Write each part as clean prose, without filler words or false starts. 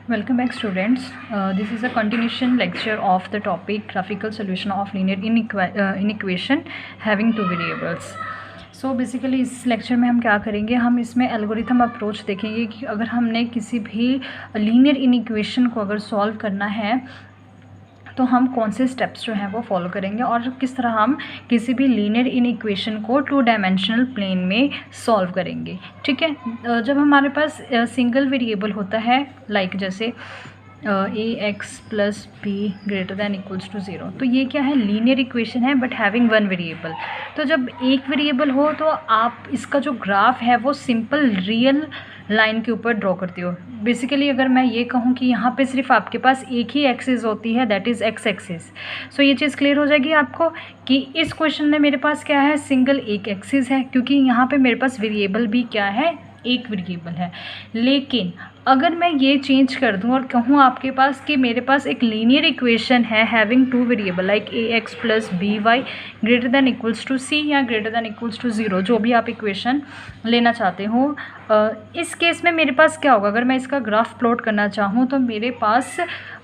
Welcome back students. This is a continuation lecture of the topic graphical solution of linear inequation having two variables. So basically इस lecture में हम क्या करेंगे, हम इसमें algorithm approach देखेंगे कि अगर हमने किसी भी लीनियर इनइक्वेशन को अगर सॉल्व करना है तो हम कौन से स्टेप्स जो हैं वो फॉलो करेंगे और किस तरह हम किसी भी लीनियर इनइक्वेशन को टू डायमेंशनल प्लेन में सॉल्व करेंगे। ठीक है, जब हमारे पास सिंगल वेरिएबल होता है लाइक जैसे a x plus b greater than equals to zero, तो ये क्या है, लीनियर इक्वेशन है बट हैविंग वन वेरिएबल। तो जब एक वेरिएबल हो तो आप इसका जो ग्राफ है वो सिंपल रियल लाइन के ऊपर ड्रॉ करती हो। बेसिकली अगर मैं ये कहूँ कि यहाँ पे सिर्फ आपके पास एक ही एक्सिस होती है, दैट इज़ एक्स एक्सिस। सो ये चीज़ क्लियर हो जाएगी आपको कि इस क्वेश्चन में मेरे पास क्या है, सिंगल एक एक्सिस है, क्योंकि यहाँ पे मेरे पास वेरिएबल भी क्या है, एक वेरिएबल है। लेकिन अगर मैं ये चेंज कर दूं और कहूँ आपके पास कि मेरे पास एक लीनियर इक्वेशन है having two variable like a x plus B y greater than equals to c या greater than equals to zero, जो भी आप इक्वेशन लेना चाहते हो, इस केस में मेरे पास क्या होगा, अगर मैं इसका ग्राफ प्लॉट करना चाहूँ तो मेरे पास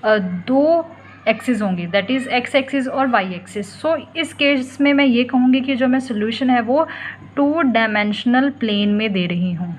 दो एक्सिस होंगे, दैट इज़ एक्स एक्सिस और वाई एक्सिस। सो इस केस में मैं ये कहूँगी कि जो मैं सोल्यूशन है वो टू डायमेंशनल प्लेन में दे रही हूँ।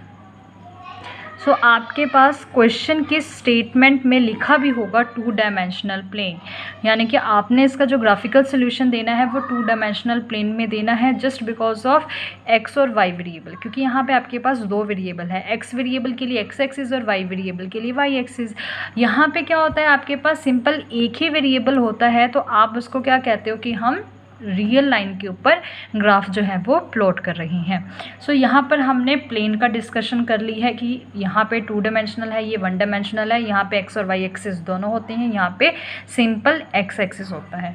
सो आपके पास क्वेश्चन की स्टेटमेंट में लिखा भी होगा टू डायमेंशनल प्लेन, यानी कि आपने इसका जो ग्राफिकल सोल्यूशन देना है वो टू डायमेंशनल प्लेन में देना है जस्ट बिकॉज ऑफ एक्स और वाई वेरिएबल, क्योंकि यहाँ पे आपके पास दो वेरिएबल है, एक्स वेरिएबल के लिए एक्स एक्सिस और वाई वेरिएबल के लिए वाई एक्सिस। यहाँ पे क्या होता है, आपके पास सिंपल एक ही वेरिएबल होता है तो आप उसको क्या कहते हो कि हम रियल लाइन के ऊपर ग्राफ जो है वो प्लॉट कर रही हैं। सो यहाँ पर हमने प्लेन का डिस्कशन कर ली है कि यहाँ पे टू डायमेंशनल है, ये वन डायमेंशनल है, यहाँ पे एक्स और वाई एक्सिस दोनों होते हैं, यहाँ पे सिंपल एक्स एक्सिस होता है।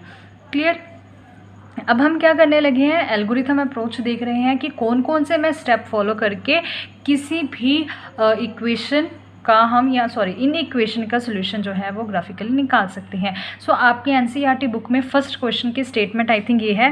क्लियर। अब हम क्या करने लगे हैं, एल्गोरिथम अप्रोच देख रहे हैं कि कौन कौन से मैं स्टेप फॉलो करके किसी भी इक्वेशन का हम इन इक्वेशन का सोल्यूशन जो है वो ग्राफिकली निकाल सकते हैं। सो आपके एनसीईआरटी बुक में फर्स्ट क्वेश्चन की स्टेटमेंट आई थिंक ये है,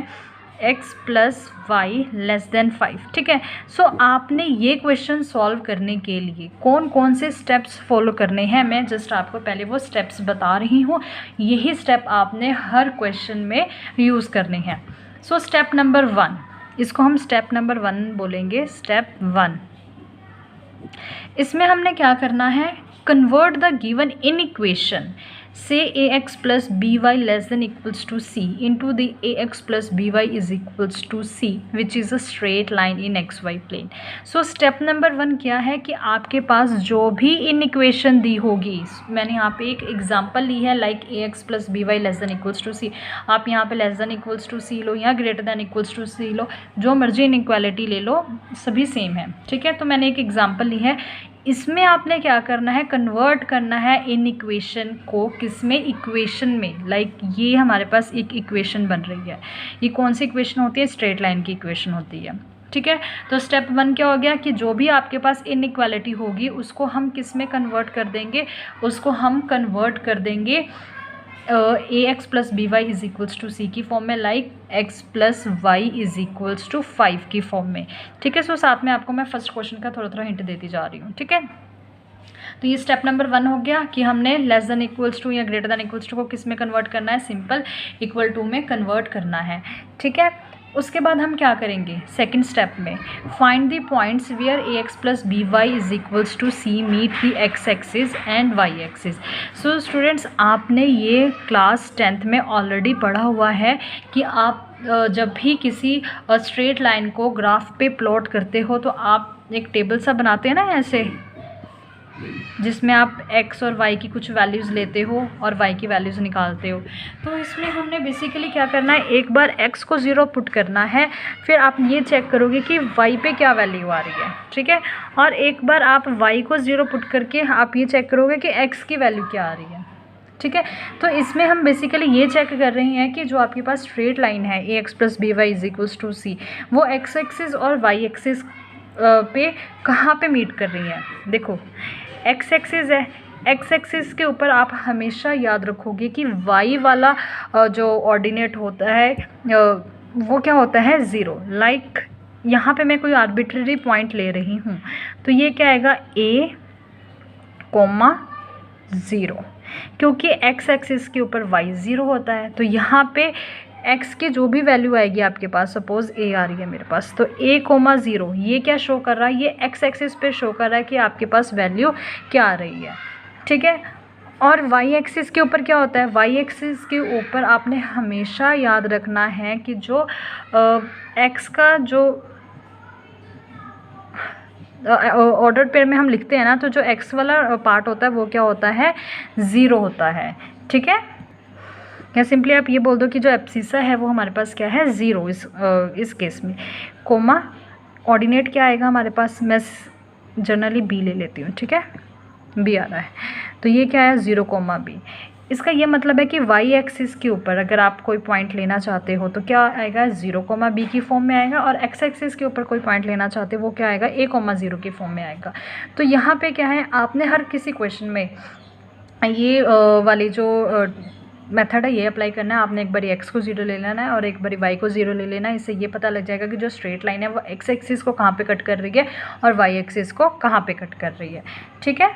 x plus Y less than 5। ठीक है, सो आपने ये क्वेश्चन सॉल्व करने के लिए कौन कौन से स्टेप्स फॉलो करने हैं, मैं जस्ट आपको पहले वो स्टेप्स बता रही हूँ। यही स्टेप आपने हर क्वेश्चन में यूज़ करने हैं। सो स्टेप नंबर 1, इसको हम स्टेप नंबर 1 बोलेंगे, स्टेप 1। इसमें हमने क्या करना है, convert the given inequation से a x plus B y less than equals to c into the a x plus B Y is equals to c which is a straight line in x y plane. So step number 1 क्या है कि आपके पास जो भी in equation दी होगी, मैंने यहाँ पे एक एग्जांपल ली है like a x plus B y less than equals to c, आप यहाँ पे less than equals to c लो या greater than equals to c लो, जो मर्जी इन इक्वालिटी ले लो, सभी सेम है। ठीक है, तो मैंने एक एग्जाम्पल ली है, इसमें आपने क्या करना है, कन्वर्ट करना है इन इक्वेशन को किस में, इक्वेशन में। लाइक ये हमारे पास एक इक्वेशन बन रही है, ये कौन सी इक्वेशन होती है, स्ट्रेट लाइन की इक्वेशन होती है। ठीक है, तो स्टेप 1 क्या हो गया कि जो भी आपके पास इनइक्वालिटी होगी उसको हम किस में कन्वर्ट कर देंगे, उसको हम कन्वर्ट कर देंगे a x plus B Y is equals to c की फॉर्म में, like x plus y is equals to 5 की फॉर्म में। ठीक है, सो साथ में आपको मैं फर्स्ट क्वेश्चन का थोड़ा थोड़ा हिंट देती जा रही हूँ। ठीक है, तो ये स्टेप नंबर 1 हो गया कि हमने लेस देन इक्वल्स टू या ग्रेटर देन इक्वल्स टू को किस में कन्वर्ट करना है, सिंपल इक्वल टू में कन्वर्ट करना है। ठीक है, उसके बाद हम क्या करेंगे, सेकंड स्टेप में find the points where A x plus B Y is equals to C meet the X axis and Y axis. So students, आपने ये क्लास 10th में ऑलरेडी पढ़ा हुआ है कि आप जब भी किसी स्ट्रेट लाइन को ग्राफ पे प्लॉट करते हो तो आप एक टेबल सा बनाते हैं ना ऐसे, जिसमें आप x और y की कुछ वैल्यूज़ लेते हो और y की वैल्यूज़ निकालते हो। तो इसमें हमने बेसिकली क्या करना है, एक बार x को 0 पुट करना है, फिर आप ये चेक करोगे कि y पे क्या वैल्यू आ रही है। ठीक है, और एक बार आप y को 0 पुट करके आप ये चेक करोगे कि x की वैल्यू क्या आ रही है। ठीक है, तो इसमें हम बेसिकली ये चेक कर रहे हैं कि जो आपके पास स्ट्रेट लाइन है a x plus B Y is equals to c, वो एक्स एक्सिस और वाई एक्सिस पे कहाँ पे मीट कर रही है। देखो एक्स एक्सिस है, एक्स एक्सिस के ऊपर आप हमेशा याद रखोगे कि वाई वाला जो ऑर्डिनेट होता है वो क्या होता है, 0। लाइक यहाँ पे मैं कोई आर्बिट्रेरी पॉइंट ले रही हूँ तो ये क्या आएगा, a, 0, क्योंकि एक्स एक्सिस के ऊपर वाई 0 होता है। तो यहाँ पे x की जो भी वैल्यू आएगी आपके पास, सपोज a आ रही है मेरे पास, तो a,0 ये क्या शो कर रहा है, ये x एक्सिस पे शो कर रहा है कि आपके पास वैल्यू क्या आ रही है, ठीक है। और y एक्सिस के ऊपर क्या होता है, y एक्सिस के ऊपर आपने हमेशा याद रखना है कि जो x का जो ऑर्डर पेयर में हम लिखते हैं ना, तो जो x वाला पार्ट होता है वो क्या होता है, 0 होता है, ठीक है। या सिंपली आप ये बोल दो कि जो एब्सिसा है वो हमारे पास क्या है, 0 इस केस में। कोमा ऑर्डिनेट क्या आएगा हमारे पास, मैं जनरली b ले लेती हूँ, ठीक है, b आ रहा है, तो ये क्या है 0,b। इसका ये मतलब है कि y एक्सिस के ऊपर अगर आप कोई पॉइंट लेना चाहते हो तो क्या आएगा, 0,b की फॉर्म में आएगा, और x एक्सिस के ऊपर कोई पॉइंट लेना चाहते हो वो क्या आएगा, a,0 की फॉर्म में आएगा। तो यहाँ पे क्या है, आपने हर किसी क्वेश्चन में ये वाली जो मेथड है ये अप्लाई करना है। आपने एक बारी x को 0 ले लेना है और एक बारी y को 0 ले लेना है। इससे ये पता लग जाएगा कि जो स्ट्रेट लाइन है वो x एक्सिस को कहाँ पे कट कर रही है और y एक्सिस को कहाँ पे कट कर रही है, ठीक है।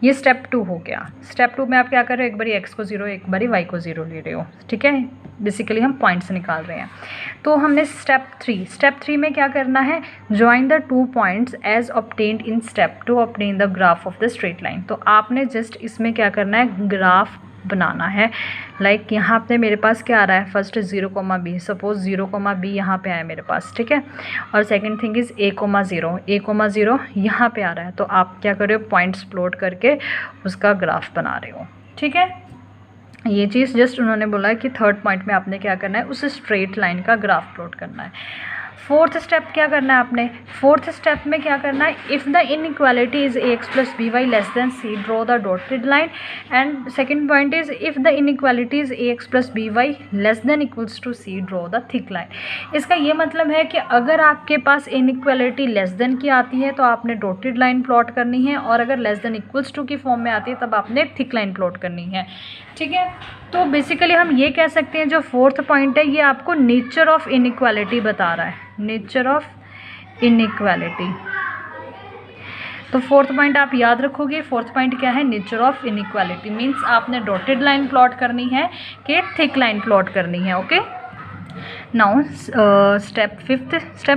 ये स्टेप 2 हो गया। स्टेप 2 में आप क्या कर रहे हो, एक बारी x को 0 एक बारी y को 0 ले रहे हो, ठीक है। बेसिकली हम पॉइंट्स निकाल रहे हैं। तो हमने स्टेप 3 में क्या करना है, join the 2 points as obtained in step 2 obtain the graph of the straight line. तो आपने जस्ट इसमें क्या करना है, ग्राफ बनाना है। लाइक यहाँ पे मेरे पास क्या आ रहा है, फर्स्ट 0,b, सपोज 0,b यहाँ पे आया मेरे पास, ठीक है। और सेकंड थिंग इज़ a,0 यहाँ पे आ रहा है। तो आप क्या कर रहे हो, पॉइंट्स प्लॉट करके उसका ग्राफ बना रहे हो, ठीक है। ये चीज़ जस्ट उन्होंने बोला है कि थर्ड पॉइंट में आपने क्या करना है, उस स्ट्रेट लाइन का ग्राफ प्लॉट करना है। फोर्थ स्टेप क्या करना है आपने, फोर्थ स्टेप में क्या करना है, if the inequality is ax + by less than c, draw the dotted line. And second point is if the inequality is ax + by less than equals to c, draw the thick line. इसका ये मतलब है कि अगर आपके पास inequality less than की आती है तो आपने डॉटेड लाइन प्लॉट करनी है, और अगर लेस देन इक्वल्स टू की फॉर्म में आती है तब आपने थिक लाइन प्लॉट करनी है, ठीक है। तो बेसिकली हम ये कह सकते हैं जो फोर्थ पॉइंट है ये आपको नेचर ऑफ इनइक्वालिटी बता रहा है, नेचर ऑफ इनइक्वालिटी। तो फोर्थ पॉइंट आप याद रखोगे, फोर्थ पॉइंट क्या है, नेचर ऑफ इनइक्वालिटी मीन्स आपने डॉटेड लाइन प्लॉट करनी है कि थिक लाइन प्लॉट करनी है, ओके। नाउ स्टेप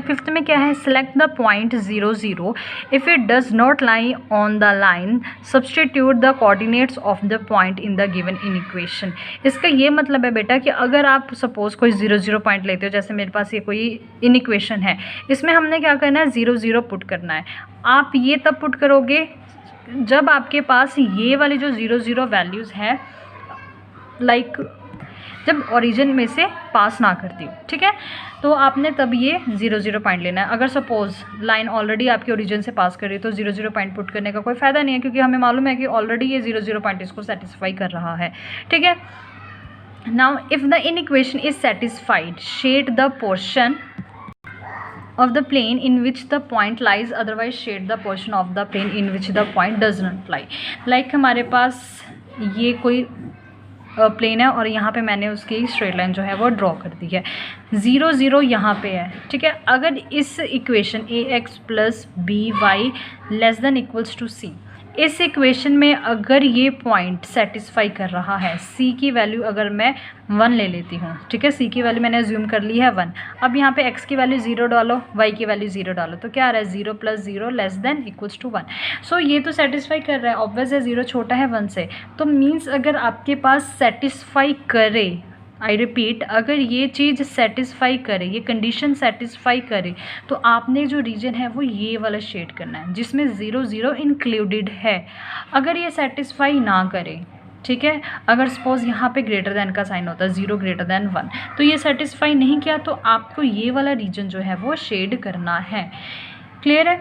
फिफ्थ में क्या है, select the point 0, 0 if it does not lie on the line, substitute the coordinates of the point in the given in equation. इसका ये मतलब है बेटा कि अगर आप सपोज कोई 0, 0 पॉइंट लेते हो, जैसे मेरे पास ये कोई इन इक्वेशन है, इसमें हमने क्या करना है, 0, 0 पुट करना है। आप ये तब पुट करोगे जब आपके पास ये वाली जो 0, 0 वैल्यूज़ है लाइक जब ओरिजिन में से पास ना करती हो, ठीक है। तो आपने तब ये 0, 0 पॉइंट लेना है। अगर सपोज लाइन ऑलरेडी आपके ओरिजिन से पास कर रही है तो 0, 0 पॉइंट पुट करने का कोई फ़ायदा नहीं है, क्योंकि हमें मालूम है कि ऑलरेडी ये 0, 0 पॉइंट इसको सेटिस्फाई कर रहा है, ठीक है। Now if the inequation is satisfied, shade the portion of the plane in which the point lies, otherwise shade the portion of the plane in which the point does not lie। Like हमारे पास ये कोई plane है और यहाँ पे मैंने उसकी straight line जो है वो ड्रॉ कर दी है, 0, 0 यहाँ पे है, ठीक है। अगर इस equation ax + by less than equals to c, इस इक्वेशन में अगर ये पॉइंट सेटिस्फाई कर रहा है, c की वैल्यू अगर मैं 1 ले लेती हूँ, ठीक है, c की वैल्यू मैंने अज्यूम कर ली है 1। अब यहाँ पे x की वैल्यू 0 डालो, y की वैल्यू 0 डालो, तो क्या आ रहा है, 0 + 0 लेस देन इक्वल्स टू 1। सो ये तो सेटिस्फाई कर रहा है, ऑब्वियस है 0 छोटा है 1 से। तो मीन्स अगर आपके पास सेटिस्फाई करे, आई रिपीट, अगर ये चीज़ सेटिस्फाई करे, ये कंडीशन सेटिस्फाई करे, तो आपने जो रीजन है वो ये वाला शेड करना है जिसमें 0, 0 इंक्लूडेड है। अगर ये सेटिस्फाई ना करे, ठीक है, अगर सपोज यहाँ पे ग्रेटर देन का साइन होता है, 0 > 1, तो ये सेटिस्फाई नहीं किया, तो आपको ये वाला रीजन जो है वो शेड करना है। क्लियर है।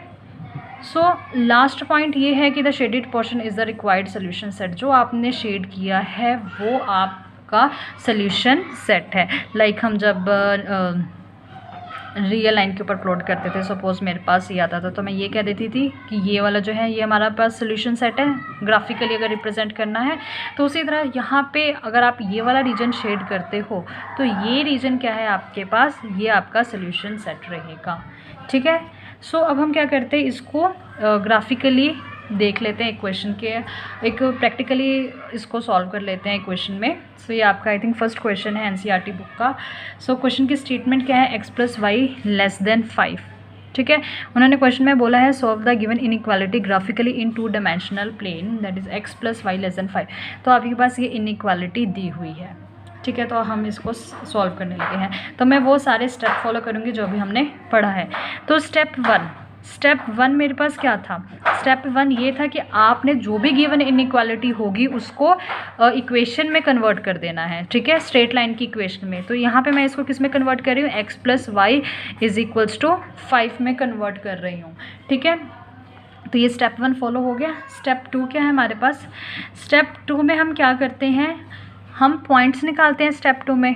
सो लास्ट पॉइंट ये है कि the shaded portion is the required solution set. जो आपने शेड किया है वो आपका सोल्यूशन सेट है। लाइक हम जब रियल लाइन के ऊपर प्लॉट करते थे, सपोज मेरे पास ये आता था तो मैं ये कह देती थी कि ये वाला जो है ये हमारा पास सोल्यूशन सेट है, ग्राफिकली अगर रिप्रेजेंट करना है। तो उसी तरह यहाँ पे अगर आप ये वाला रीजन शेड करते हो तो ये रीजन क्या है आपके पास, ये आपका सोल्यूशन सेट रहेगा, ठीक है। सो अब हम क्या करते हैं, इसको ग्राफिकली देख लेते हैं इक्वेशन के, एक प्रैक्टिकली इसको सॉल्व कर लेते हैं इक्वेशन में। सो ये आपका आई थिंक फर्स्ट क्वेश्चन है एनसीईआरटी बुक का। सो क्वेश्चन की स्टेटमेंट क्या है, x+y <5। ठीक है, उन्होंने क्वेश्चन में बोला है solve the given inequality graphically in 2 dimensional plane that is x+y<5। तो आपके पास ये इनइक्वालिटी दी हुई है। ठीक है, तो हम इसको सॉल्व करने लगे हैं। तो मैं वो सारे स्टेप फॉलो करूँगी जो भी हमने पढ़ा है। तो स्टेप वन मेरे पास क्या था, स्टेप 1 ये था कि आपने जो भी गिवन इनइक्वालिटी होगी उसको इक्वेशन में कन्वर्ट कर देना है। ठीक है, स्ट्रेट लाइन की इक्वेशन में। तो यहाँ पे मैं इसको किस में कन्वर्ट कर रही हूँ, x+y=5 में कन्वर्ट कर रही हूँ। ठीक है, तो ये स्टेप 1 फॉलो हो गया। स्टेप 2 क्या है हमारे पास, स्टेप 2 में हम क्या करते हैं, हम पॉइंट्स निकालते हैं स्टेप 2 में।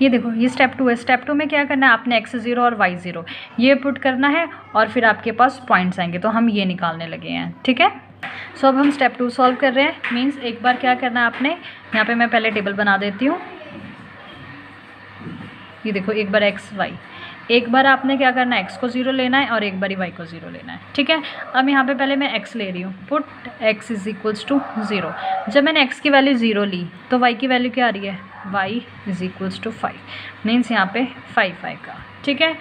ये देखो ये स्टेप 2 है। स्टेप 2 में क्या करना है, आपने x0 और y0 ये पुट करना है और फिर आपके पास पॉइंट्स आएंगे, तो हम ये निकालने लगे हैं। ठीक है, सो अब हम स्टेप 2 सॉल्व कर रहे हैं। मींस एक बार क्या करना है आपने, यहाँ पे मैं पहले टेबल बना देती हूँ। ये देखो एक बार x y, एक बार आपने क्या करना है, x को 0 लेना है और एक बार y को 0 लेना है। ठीक है, अब यहाँ पे पहले मैं x ले रही हूँ, पुट x = 0। जब मैंने x की वैल्यू 0 ली तो y की वैल्यू क्या आ रही है, y = 5। मीन्स यहाँ पे 5 आएगा। ठीक है,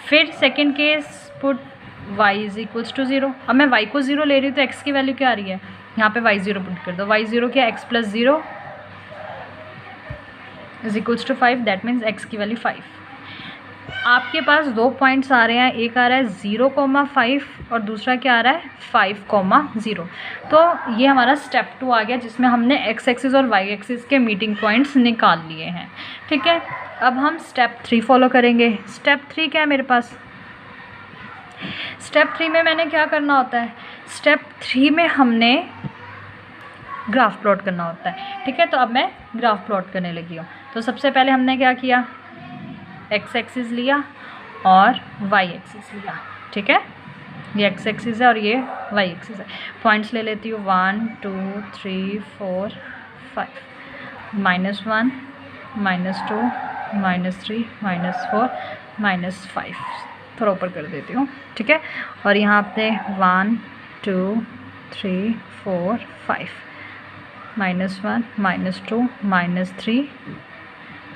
फिर सेकेंड केस, पुट y = 0। अब मैं y को 0 ले रही हूँ तो x की वैल्यू क्या आ रही है, यहाँ पे y0 पुट कर दो। y0 क्या, x+0 = 5, दैट मीन्स x की वैल्यू 5। आपके पास 2 पॉइंट्स आ रहे हैं, एक आ रहा है 0,5 और दूसरा क्या आ रहा है 5,0। तो ये हमारा स्टेप 2 आ गया जिसमें हमने x एक्सिस और y एक्सिस के मीटिंग पॉइंट्स निकाल लिए हैं। ठीक है, अब हम स्टेप 3 फॉलो करेंगे। स्टेप 3 क्या है मेरे पास, स्टेप 3 में मैंने क्या करना होता है, स्टेप 3 में हमने ग्राफ प्लॉट करना होता है। ठीक है, तो अब मैं ग्राफ प्लॉट करने लगी हूँ। तो सबसे पहले हमने क्या किया, x एक्सिस लिया और y एक्सिस लिया। ठीक है, ये x एक्सिस है और ये y एक्सिस है। पॉइंट्स ले लेती हूँ 1 2 3 4 5, -1 -2 -3 -4 -5, थोड़ा ऊपर कर देती हूँ। ठीक है, और यहाँ पे 1 2 3 4 5, -1 -2 -3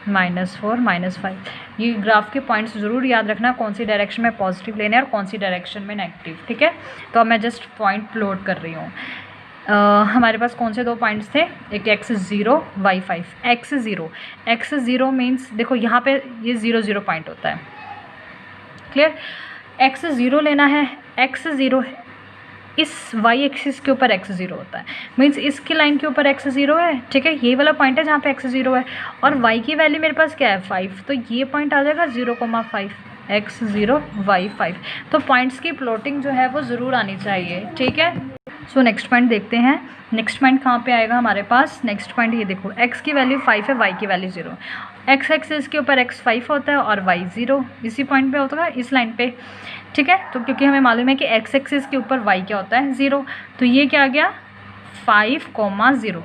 -4 -5। ये ग्राफ के पॉइंट्स ज़रूर याद रखना, कौन सी डायरेक्शन में पॉजिटिव लेने हैं और कौन सी डायरेक्शन में नेगेटिव। ठीक है, तो अब मैं जस्ट पॉइंट प्लॉट कर रही हूँ। हमारे पास कौन से 2 पॉइंट्स थे, एक x0 y5। x0 मीन्स देखो यहाँ पे ये 0 0 पॉइंट होता है। क्लियर, x0 लेना है, x0 इस y एक्सिस के ऊपर x0 होता है। मीन्स इसकी लाइन के ऊपर x0 है। ठीक है, ये वाला पॉइंट है जहाँ पे x0 है और y की वैल्यू मेरे पास क्या है 5, तो ये पॉइंट आ जाएगा 0,5, x0 y5। तो पॉइंट्स की प्लॉटिंग जो है वो ज़रूर आनी चाहिए। ठीक है, सो नेक्स्ट पॉइंट देखते हैं। नेक्स्ट पॉइंट कहाँ पे आएगा हमारे पास, नेक्स्ट पॉइंट ये देखो, x की वैल्यू 5 है, y की वैल्यू 0। x एक्सिस के ऊपर x 5 होता है और y 0 इसी पॉइंट पे होता है, इस लाइन पे। ठीक है, तो क्योंकि हमें मालूम है कि x एक्सिस के ऊपर y क्या होता है 0, तो ये क्या आ गया 5,0।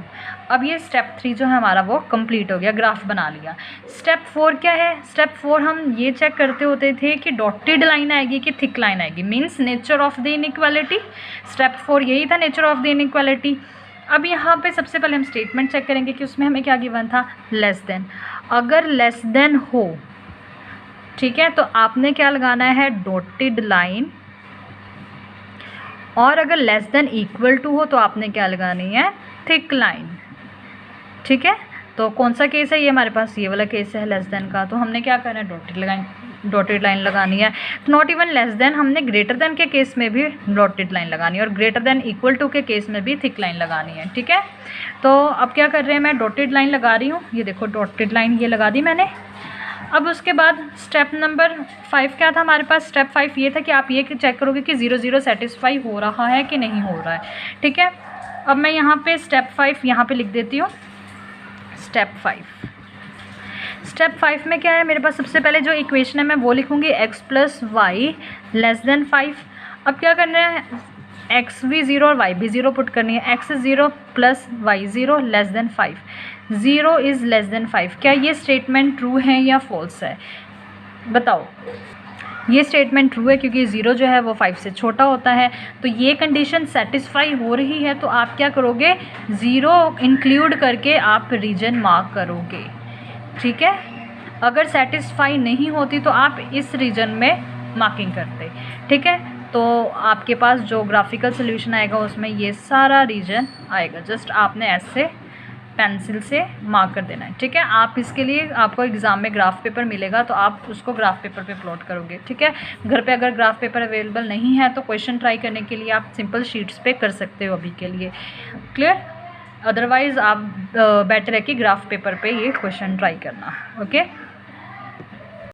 अब ये स्टेप 3 जो है हमारा वो कंप्लीट हो गया, ग्राफ बना लिया। स्टेप 4 क्या है, स्टेप 4 हम ये चेक करते होते थे कि डॉटेड लाइन आएगी कि थिक लाइन आएगी, means nature of the inequality. Step 4 यही था, नेचर ऑफ द इनइक्वालिटी। अब यहाँ पे सबसे पहले हम स्टेटमेंट चेक करेंगे कि उसमें हमें क्या गिवन था, लेस देन। अगर लेस देन हो, ठीक है, तो आपने क्या लगाना है, डॉटेड लाइन। और अगर लेस देन इक्वल टू हो तो आपने क्या लगानी है, थिक लाइन। ठीक है, तो कौन सा केस है ये हमारे पास, ये वाला केस है लेस देन का, तो हमने क्या करना है, डॉटेड लाइन लगानी है। तो नॉट इवन लेस देन, हमने ग्रेटर देन के केस में भी डॉटेड लाइन लगानी है और ग्रेटर देन इक्वल टू के केस में भी थिक लाइन लगानी है। ठीक है, तो अब क्या कर रहे हैं, मैं डॉटेड लाइन लगा रही हूँ। ये देखो डॉटेड लाइन ये लगा दी मैंने। अब उसके बाद स्टेप नंबर 5 क्या था हमारे पास, स्टेप 5 ये था कि आप ये चेक करोगे कि 0 0 सेटिस्फाई हो रहा है कि नहीं हो रहा है। ठीक है, अब मैं यहाँ पे स्टेप 5 यहाँ पे लिख देती हूँ। स्टेप 5 में क्या है मेरे पास, सबसे पहले जो इक्वेशन है मैं वो लिखूँगी, x + y < 5। अब क्या करना है, x भी 0 और y भी 0 पुट करनी है। x 0 + y 0 < 5, 0 is < 5। क्या ये स्टेटमेंट ट्रू है या फॉल्स है, बताओ। ये स्टेटमेंट ट्रू है क्योंकि 0 जो है वो 5 से छोटा होता है। तो ये कंडीशन सेटिस्फाई हो रही है तो आप क्या करोगे, 0 इंक्लूड करके आप रीजन मार्क करोगे, ठीक है। अगर सेटिस्फाई नहीं होती तो आप इस रीजन में मार्किंग करते, ठीक है। तो आपके पास जो ग्राफिकल सोल्यूशन आएगा उसमें ये सारा रीजन आएगा, जस्ट आपने ऐसे पेंसिल से मार्क कर देना है, ठीक है। आप इसके लिए आपको एग्ज़ाम में ग्राफ पेपर मिलेगा तो आप उसको ग्राफ पेपर पे प्लॉट करोगे, ठीक है। घर पे अगर ग्राफ पेपर अवेलेबल नहीं है तो क्वेश्चन ट्राई करने के लिए आप सिंपल शीट्स पे कर सकते हो अभी के लिए, क्लियर। अदरवाइज़ आप बेटर है कि ग्राफ पेपर पे ये क्वेश्चन ट्राई करना, ओके।